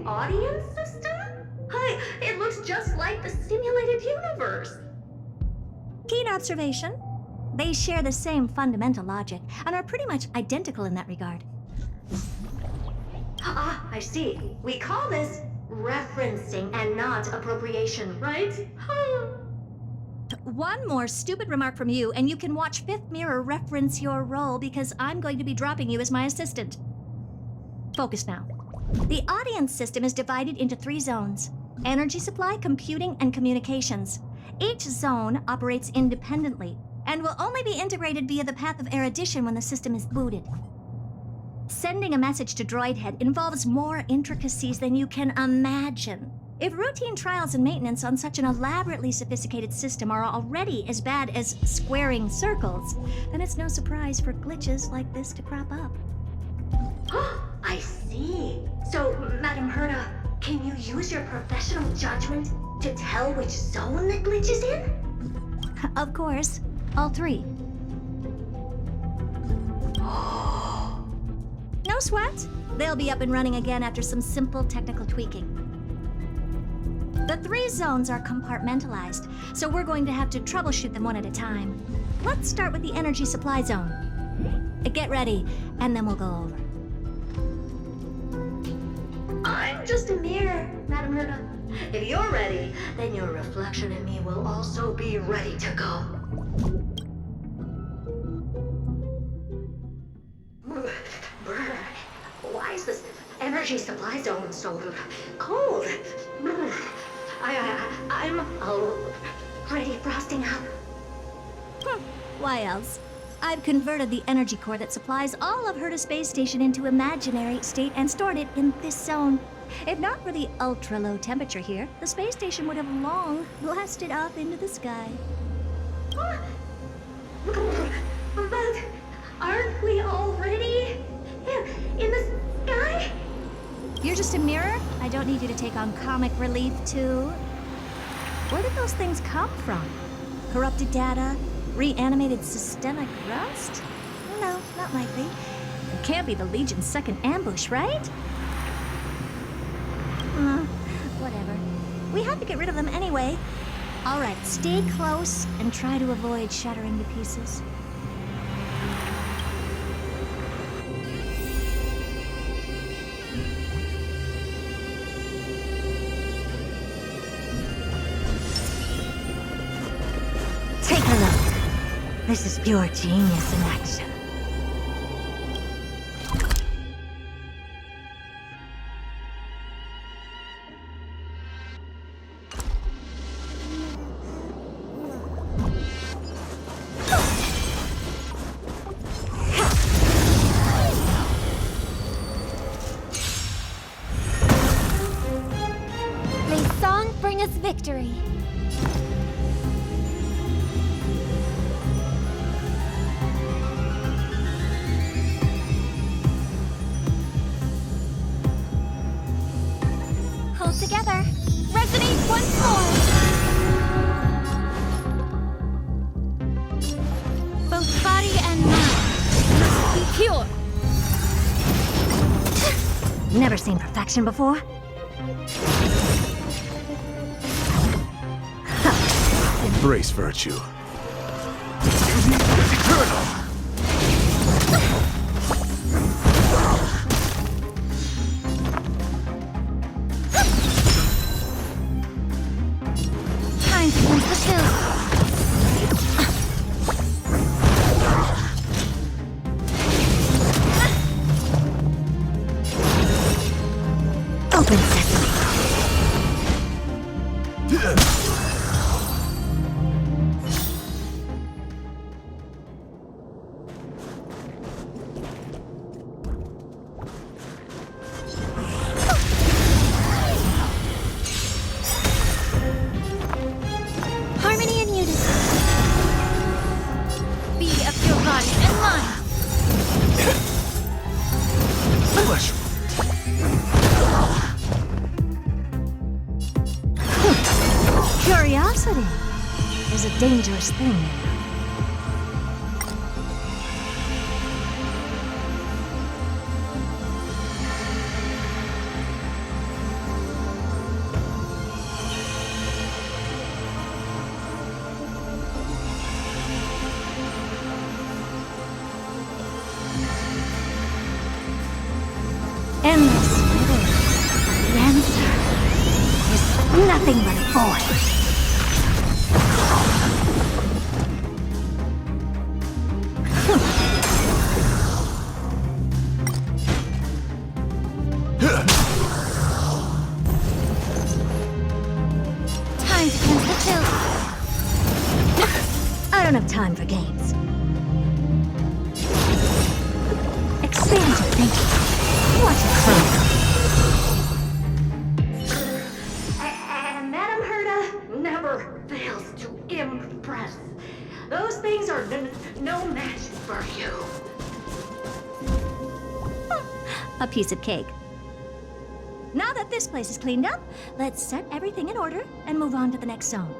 Audience system? Hi, it looks just like the simulated universe. Keen observation. They share the same fundamental logic and are pretty much identical in that regard. Ah, I see. We call this referencing and not appropriation, right? One more stupid remark from you, and you can watch Fifth Mirror reference your role because I'm going to be dropping you as my assistant. Focus now. The audience system is divided into 3 zones: energy supply, computing, and communications. Each zone operates independently and will only be integrated via the path of erudition when the system is booted. Sending a message to Droidhead involves more intricacies than you can imagine. If routine trials and maintenance on such an elaborately sophisticated system are already as bad as squaring circles, then it's no surprise for glitches like this to crop up. I see. So, Madam Herta, can you use your professional judgment to tell which zone the glitch is in? Of course. All 3. No sweat. They'll be up and running again after some simple technical tweaking. The 3 zones are compartmentalized, so we're going to have to troubleshoot them one at a time. Let's start with the energy supply zone. Get ready, and then we'll go over. I'm just a mirror, Madam Herta. If you're ready, then your reflection in me will also be ready to go. Why is this energy supply zone so cold? I'm pretty frosting up. Why else? I've converted the energy core that supplies all of Herta Space Station into imaginary state and stored it in this zone. If not for the ultra-low temperature here, the space station would have long blasted up into the sky. But aren't we already in the sky? You're just a mirror? I don't need you to take on comic relief, too. Where did those things come from? Corrupted data? Reanimated systemic rust? No, not likely. It can't be the Legion's second ambush, right? Whatever. We have to get rid of them anyway. All right, stay close and try to avoid shattering to pieces. Take a look. This is pure genius in action. May song bring us victory. Hold together. Resonate once more. Both body and mind must be pure. Never seen perfection before? Embrace virtue. Time to cleanse the field. Open sesame. Harmony and unity. Be of your body and mind. Curiosity is a dangerous thing. Endless riddle. The answer is nothing but a void. Time to cleanse the field. I don't have time for games. Expand your thinking. What a crime. And Madame Herta never fails to impress. Those things are no match for you. A piece of cake. Now that this place is cleaned up, let's set everything in order and move on to the next zone.